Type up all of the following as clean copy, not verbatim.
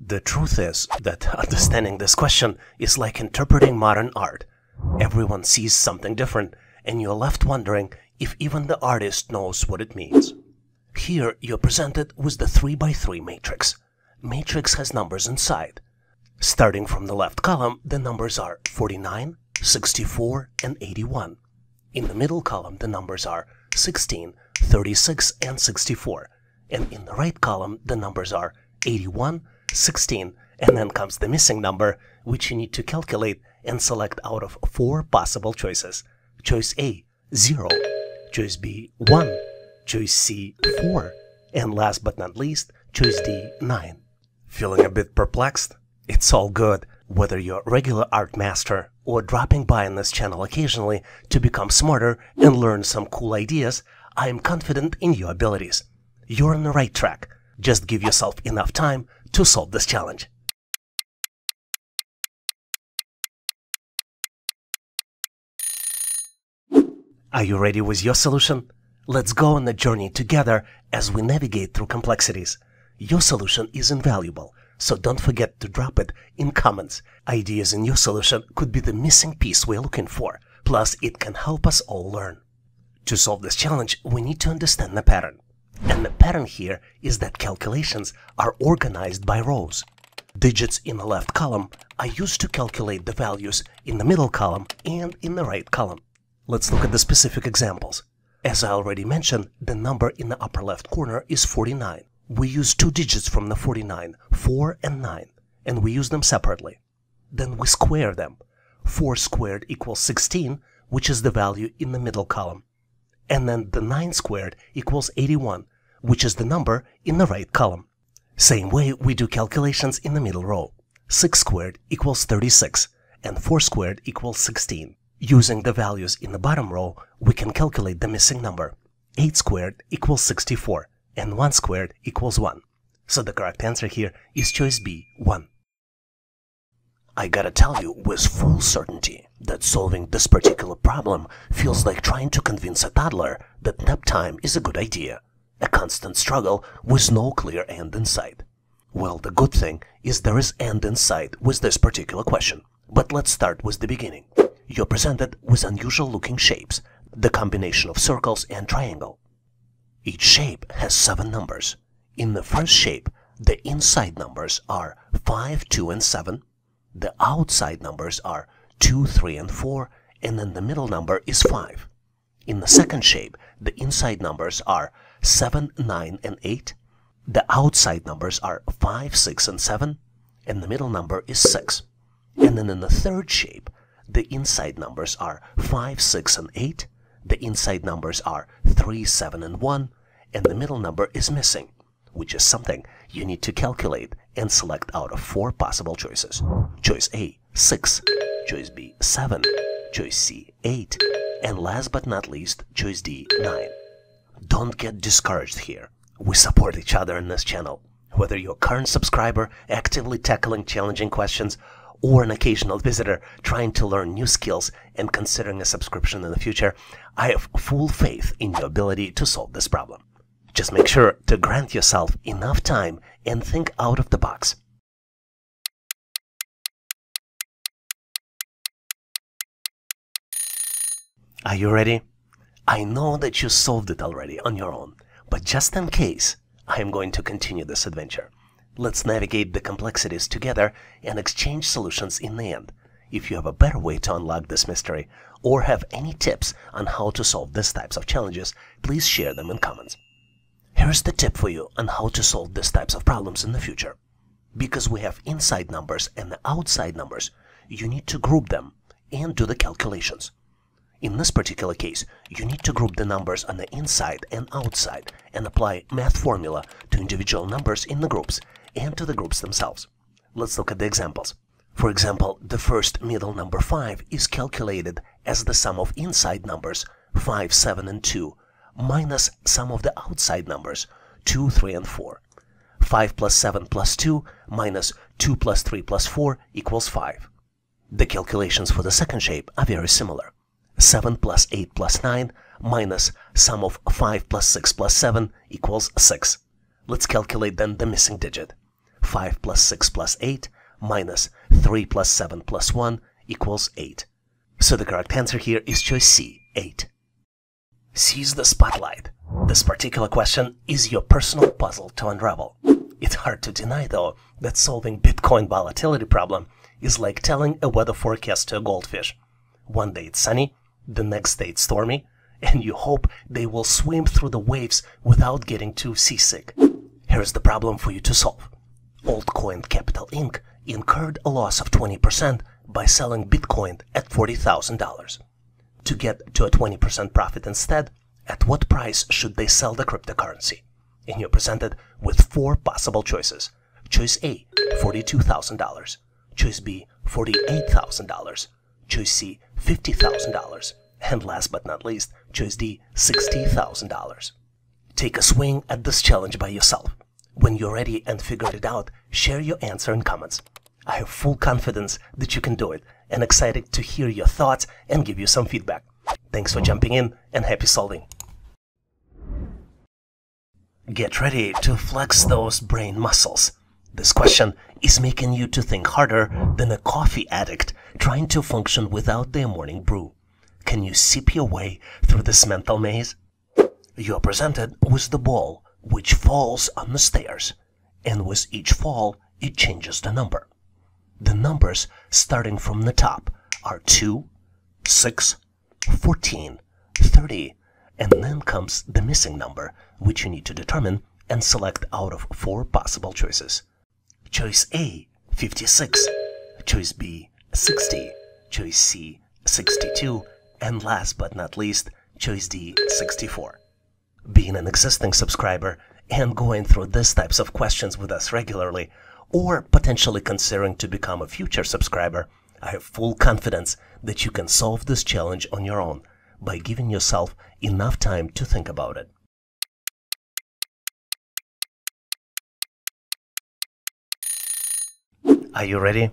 The truth is that understanding this question is like interpreting modern art. Everyone sees something different, and you're left wondering if even the artist knows what it means. Here, you're presented with the 3x3 matrix. Matrix has numbers inside. Starting from the left column, the numbers are 49, 64, and 81. In the middle column, the numbers are 16, 36, and 64. And in the right column, the numbers are 81, 16, and then comes the missing number, which you need to calculate and select out of 4 possible choices. Choice A, 0. Choice B, 1. Choice C, 4. And last but not least, choice D, 9. Feeling a bit perplexed? It's all good. Whether you're a regular art master or dropping by on this channel occasionally to become smarter and learn some cool ideas, I am confident in your abilities. You're on the right track. Just give yourself enough time to solve this challenge. Are you ready with your solution? Let's go on the journey together as we navigate through complexities. Your solution is invaluable, so don't forget to drop it in comments. Ideas in your solution could be the missing piece we're looking for, plus it can help us all learn. To solve this challenge, we need to understand the pattern. And the pattern here is that calculations are organized by rows. Digits in the left column are used to calculate the values in the middle column and in the right column. Let's look at the specific examples. As I already mentioned, the number in the upper left corner is 49. We use 2 digits from the 49, 4 and 9, and we use them separately. Then we square them. 4 squared equals 16, which is the value in the middle column. And then the 9 squared equals 81, which is the number in the right column. Same way we do calculations in the middle row. 6 squared equals 36, and 4 squared equals 16. Using the values in the bottom row, we can calculate the missing number. 8 squared equals 64, and 1 squared equals 1. So the correct answer here is choice B, 1. I gotta tell you with full certainty that solving this particular problem feels like trying to convince a toddler that nap time is a good idea. A constant struggle with no clear end in sight. Well, the good thing is there is end in sight with this particular question. But let's start with the beginning. You're presented with unusual looking shapes, the combination of circles and triangle. Each shape has 7 numbers. In the first shape, the inside numbers are 5, 2, and 7. The outside numbers are 2, 3, and 4, and then the middle number is 5. In the second shape, the inside numbers are 7, 9, and 8. The outside numbers are 5, 6, and 7, and the middle number is 6. And then in the third shape, the inside numbers are 5, 6, and 8. The inside numbers are 3, 7, and 1, and the middle number is missing, which is something you need to calculate and select out of 4 possible choices. Choice A, 6. Choice B, 7. Choice C, 8. And last but not least, choice D, 9. Don't get discouraged here. We support each other in this channel. Whether you're a current subscriber actively tackling challenging questions, or an occasional visitor trying to learn new skills and considering a subscription in the future, I have full faith in your ability to solve this problem. Just make sure to grant yourself enough time and think out of the box. Are you ready? I know that you solved it already on your own, but just in case, I am going to continue this adventure. Let's navigate the complexities together and exchange solutions in the end. If you have a better way to unlock this mystery, or have any tips on how to solve these types of challenges, please share them in comments. Here's the tip for you on how to solve these types of problems in the future. Because we have inside numbers and the outside numbers, you need to group them and do the calculations. In this particular case, you need to group the numbers on the inside and outside and apply math formula to individual numbers in the groups and to the groups themselves. Let's look at the examples. For example, the first middle number 5 is calculated as the sum of inside numbers 5, 7, and 2 minus sum of the outside numbers 2, 3, and 4. 5 plus 7 plus 2 minus 2 plus 3 plus 4 equals 5. The calculations for the second shape are very similar. 7 plus 8 plus 9 minus sum of 5 plus 6 plus 7 equals 6. Let's calculate then the missing digit. 5 plus 6 plus 8 minus 3 plus 7 plus 1 equals 8. So the correct answer here is choice C, 8. Seize the spotlight. This particular question is your personal puzzle to unravel. It's hard to deny, though, that solving Bitcoin volatility problem is like telling a weather forecast to a goldfish. One day it's sunny, the next day it's stormy, and you hope they will swim through the waves without getting too seasick. Here's the problem for you to solve. Altcoin Capital Inc. incurred a loss of 20% by selling Bitcoin at $40,000. To get to a 20% profit instead, at what price should they sell the cryptocurrency? And you're presented with 4 possible choices. Choice A, $42,000. Choice B, $48,000. Choice C, $50,000. And last but not least, choice D, $60,000. Take a swing at this challenge by yourself. When you're ready and figured it out, share your answer in comments. I have full confidence that you can do it, and excited to hear your thoughts and give you some feedback. Thanks for jumping in, and happy solving. Get ready to flex those brain muscles. This question is making you to think harder than a coffee addict trying to function without their morning brew. Can you sip your way through this mental maze? You are presented with the ball, which falls on the stairs, and with each fall, it changes the number. The numbers starting from the top are 2, 6, 14, 30, and then comes the missing number, which you need to determine and select out of 4 possible choices. Choice A, 56, choice B, 60, choice C, 62, and last but not least, choice D, 64. Being an existing subscriber and going through these types of questions with us regularly, or potentially considering to become a future subscriber, I have full confidence that you can solve this challenge on your own by giving yourself enough time to think about it. Are you ready?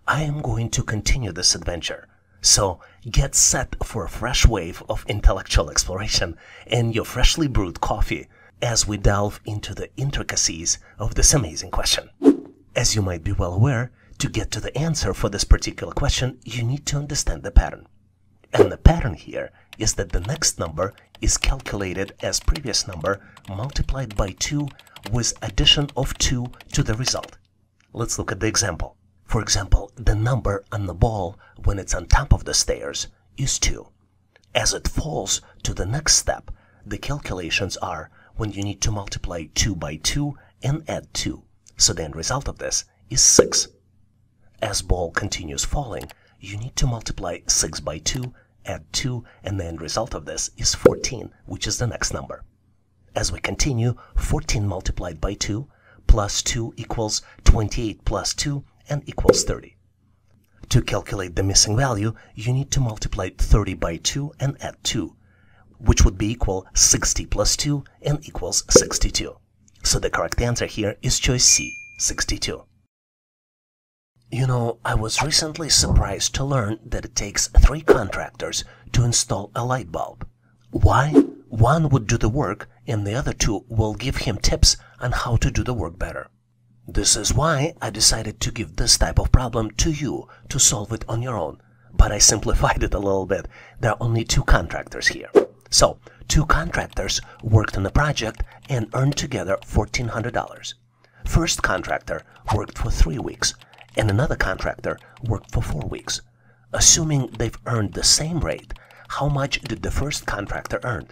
I am going to continue this adventure, so get set for a fresh wave of intellectual exploration and your freshly brewed coffee as we delve into the intricacies of this amazing question. As you might be well aware, to get to the answer for this particular question, you need to understand the pattern. And the pattern here is that the next number is calculated as previous number multiplied by 2 with addition of 2 to the result. Let's look at the example. For example, the number on the ball when it's on top of the stairs is 2. As it falls to the next step, the calculations are when you need to multiply 2 by 2 and add 2. So the end result of this is 6. As ball continues falling, you need to multiply 6 by 2, add 2, and the end result of this is 14, which is the next number. As we continue, 14 multiplied by 2 plus 2 equals 28 plus 2 and equals 30. To calculate the missing value, you need to multiply 30 by 2 and add 2, which would be equal 60 plus 2 and equals 62. So the correct answer here is choice C, 62. You know, I was recently surprised to learn that it takes 3 contractors to install a light bulb. Why? One would do the work and the other 2 will give him tips on how to do the work better. This is why I decided to give this type of problem to you to solve it on your own. But I simplified it a little bit. There are only 2 contractors here. So, 2 contractors worked on the project and earned together $1,400. First contractor worked for 3 weeks, and another contractor worked for 4 weeks. Assuming they've earned the same rate, how much did the first contractor earn?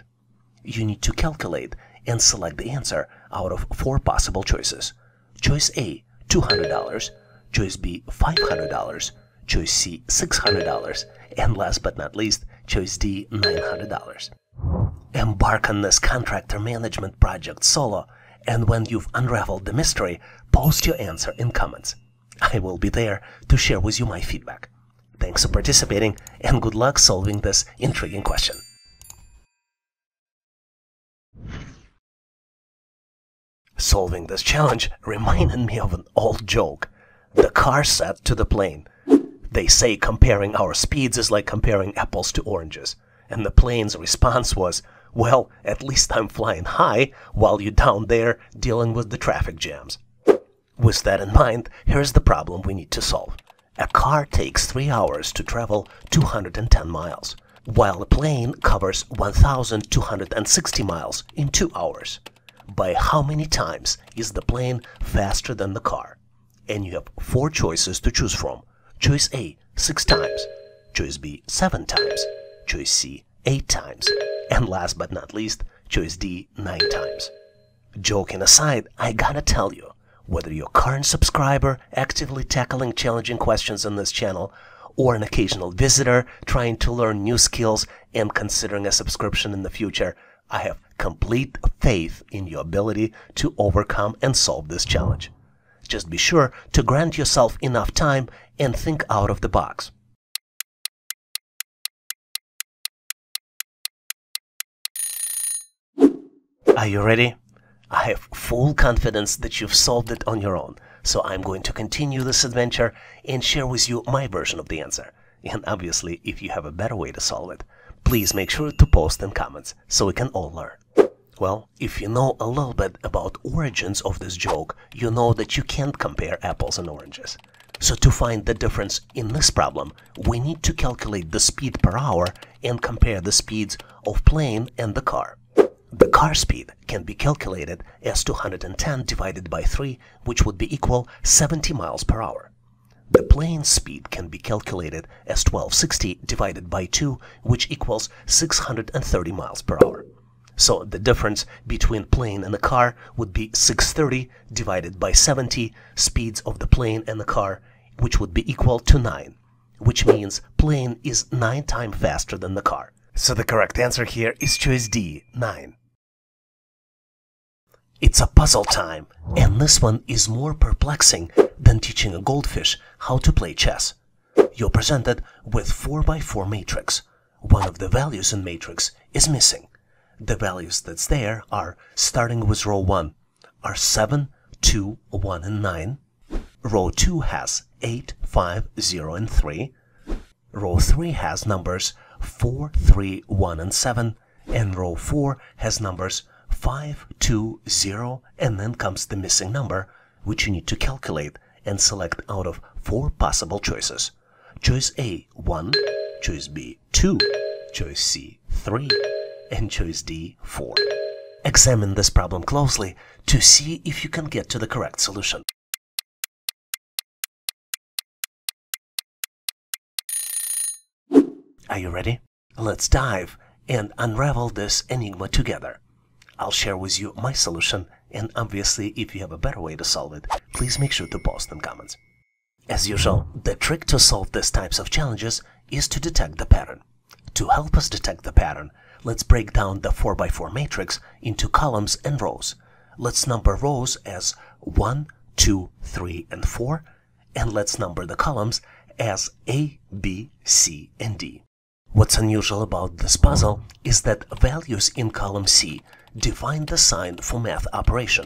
You need to calculate and select the answer out of 4 possible choices. Choice A, $200, choice B, $500, choice C, $600, and last but not least, choice D, $900. Embark on this contractor management project solo, and when you've unraveled the mystery, post your answer in comments. I will be there to share with you my feedback. Thanks for participating, and good luck solving this intriguing question. Solving this challenge reminded me of an old joke. The car said to the plane, "They say comparing our speeds is like comparing apples to oranges." And the plane's response was, "Well, at least I'm flying high while you're down there dealing with the traffic jams." With that in mind, here's the problem we need to solve. A car takes 3 hours to travel 210 miles, while a plane covers 1,260 miles in 2 hours. By how many times is the plane faster than the car? And you have 4 choices to choose from. Choice A, 6 times. Choice B, 7 times. Choice C, 8 times. And last but not least, choice D, 9 times. Joking aside, I gotta tell you, whether you're a current subscriber actively tackling challenging questions on this channel, or an occasional visitor trying to learn new skills and considering a subscription in the future, I have complete faith in your ability to overcome and solve this challenge. Just be sure to grant yourself enough time and think out of the box. Are you ready? I have full confidence that you've solved it on your own, so I'm going to continue this adventure and share with you my version of the answer. And obviously, if you have a better way to solve it, please make sure to post in comments so we can all learn. Well, if you know a little bit about origins of this joke, you know that you can't compare apples and oranges. So to find the difference in this problem, we need to calculate the speed per hour and compare the speeds of plane and the car. The car speed can be calculated as 210 divided by 3, which would be equal 70 miles per hour. The plane speed can be calculated as 1260 divided by 2, which equals 630 miles per hour. So the difference between plane and the car would be 630 divided by 70 speeds of the plane and the car, which would be equal to 9, which means plane is 9 times faster than the car. So the correct answer here is choice D, 9. It's a puzzle time, and this one is more perplexing than teaching a goldfish how to play chess. You're presented with 4x4 matrix. One of the values in matrix is missing. The values that's there are, starting with row 1, are 7, 2, 1, and 9. Row 2 has 8, 5, 0, and 3. Row 3 has numbers 4, 3, 1, and 7. And row 4 has numbers 5, 2, 0, and then comes the missing number, which you need to calculate and select out of 4 possible choices. Choice A, 1, choice B, 2, choice C, 3, and choice D, 4. Examine this problem closely to see if you can get to the correct solution. Are you ready? Let's dive and unravel this enigma together. I'll share with you my solution, and obviously if you have a better way to solve it, please make sure to post in comments. As usual, the trick to solve these types of challenges is to detect the pattern. To help us detect the pattern, let's break down the 4x4 matrix into columns and rows. Let's number rows as 1, 2, 3, and 4, and let's number the columns as A, B, C, and D. What's unusual about this puzzle is that values in column C define the sign for math operation.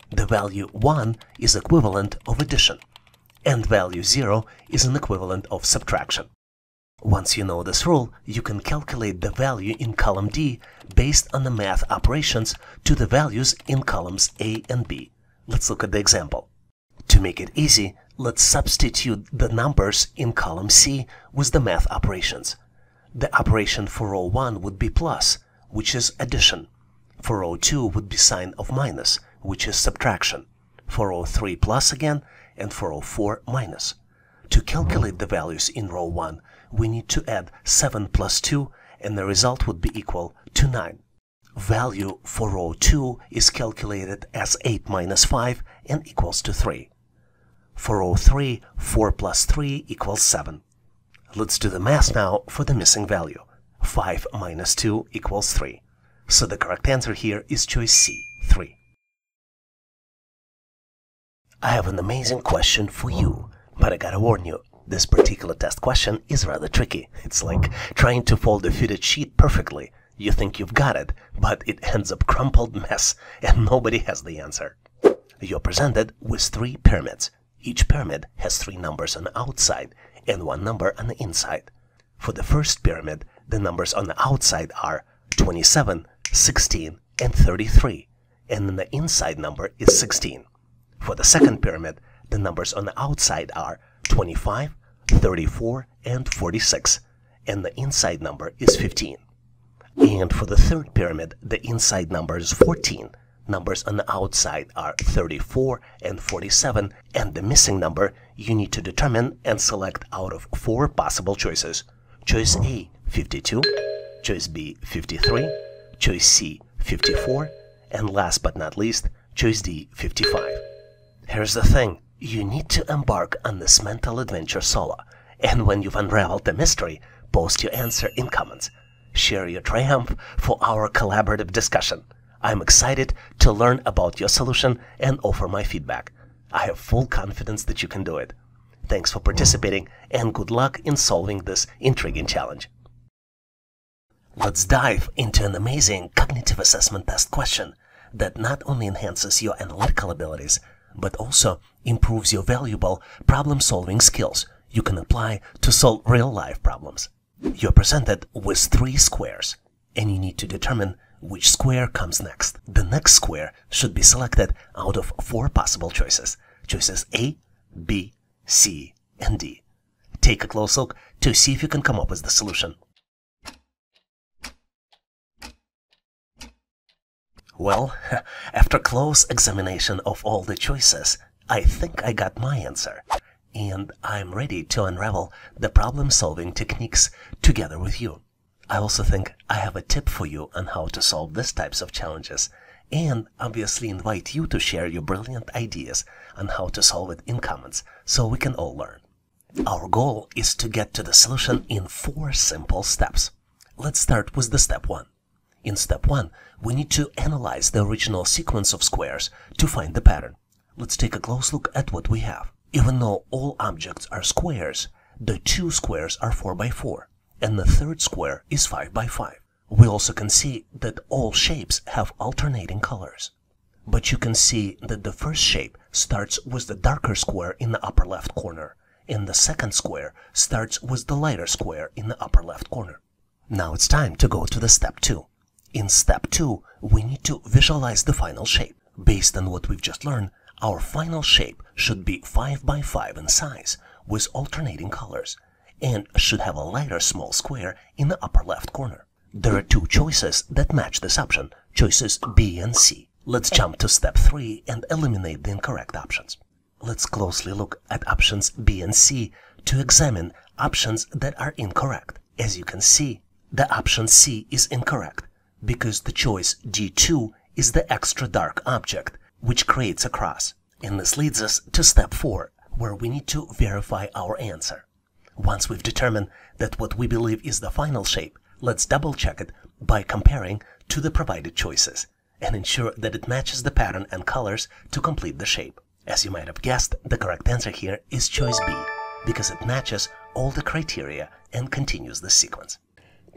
The value 1 is equivalent of addition, and value 0 is an equivalent of subtraction. Once you know this rule, you can calculate the value in column D based on the math operations to the values in columns A and B. Let's look at the example. To make it easy, let's substitute the numbers in column C with the math operations. The operation for row 1 would be plus, which is addition. For row 2 would be sign of minus, which is subtraction. For row 3 plus again, and for row 4 minus. To calculate the values in row 1, we need to add 7 plus 2, and the result would be equal to 9. Value for row 2 is calculated as 8 minus 5 and equals to 3. For row 3, 4 plus 3 equals 7. Let's do the math now for the missing value. 5 minus 2 equals 3. So the correct answer here is choice C, 3. I have an amazing question for you, but I gotta warn you, this particular test question is rather tricky. It's like trying to fold a fitted sheet perfectly. You think you've got it, but it ends up crumpled mess, and nobody has the answer. You're presented with 3 pyramids. Each pyramid has 3 numbers on the outside and 1 number on the inside. For the first pyramid, the numbers on the outside are 27, 16, and 33, and then the inside number is 16. For the second pyramid, the numbers on the outside are 25, 34, and 46, and the inside number is 15. And for the third pyramid, the inside number is 14. Numbers on the outside are 34 and 47, and the missing number you need to determine and select out of 4 possible choices. Choice A, 52, choice B, 53, choice C, 54, and last but not least, choice D, 55. Here's the thing, you need to embark on this mental adventure solo, and when you've unraveled the mystery, post your answer in comments. Share your triumph for our collaborative discussion. I'm excited to learn about your solution and offer my feedback. I have full confidence that you can do it. Thanks for participating and good luck in solving this intriguing challenge. Let's dive into an amazing cognitive assessment test question that not only enhances your analytical abilities, but also improves your valuable problem-solving skills you can apply to solve real-life problems. You're presented with 3 squares, and you need to determine which square comes next. The next square should be selected out of 4 possible choices. Choices A, B, C, and D. Take a close look to see if you can come up with the solution. Well, after close examination of all the choices, I think I got my answer. And I'm ready to unravel the problem-solving techniques together with you. I also think I have a tip for you on how to solve these types of challenges, and obviously invite you to share your brilliant ideas on how to solve it in comments so we can all learn. Our goal is to get to the solution in 4 simple steps. Let's start with the step 1. In step 1, we need to analyze the original sequence of squares to find the pattern. Let's take a close look at what we have. Even though all objects are squares, the 2 squares are 4 by 4, and the third square is 5 by 5. We also can see that all shapes have alternating colors. But you can see that the first shape starts with the darker square in the upper left corner, and the second square starts with the lighter square in the upper left corner. Now it's time to go to the step 2. In step 2, we need to visualize the final shape. Based on what we've just learned, our final shape should be 5 by 5 in size, with alternating colors, and should have a lighter small square in the upper left corner. There are 2 choices that match this option, choices B and C. Let's jump to step 3 and eliminate the incorrect options. Let's closely look at options B and C to examine options that are incorrect. As you can see, the option C is incorrect, because the choice D2 is the extra dark object, which creates a cross. And this leads us to step 4, where we need to verify our answer. Once we've determined that what we believe is the final shape, let's double check it by comparing to the provided choices and ensure that it matches the pattern and colors to complete the shape. As you might have guessed, the correct answer here is choice B, because it matches all the criteria and continues the sequence.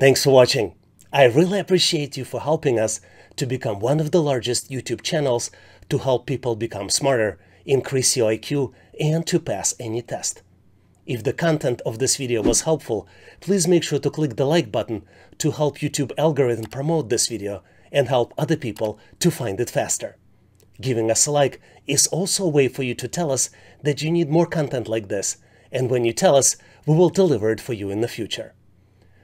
Thanks for watching. I really appreciate you for helping us to become one of the largest YouTube channels to help people become smarter, increase your IQ, and to pass any test. If the content of this video was helpful, please make sure to click the like button to help YouTube algorithm promote this video and help other people to find it faster. Giving us a like is also a way for you to tell us that you need more content like this, and when you tell us, we will deliver it for you in the future.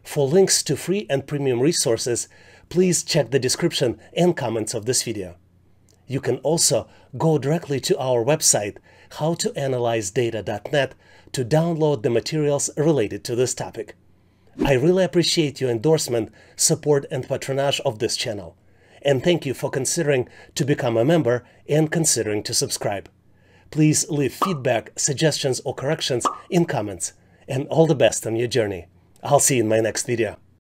For links to free and premium resources, please check the description and comments of this video. You can also go directly to our website, howtoanalyzedata.net, to download the materials related to this topic. I really appreciate your endorsement, support, and patronage of this channel. And thank you for considering to become a member and considering to subscribe. Please leave feedback, suggestions, or corrections in comments. And all the best on your journey. I'll see you in my next video.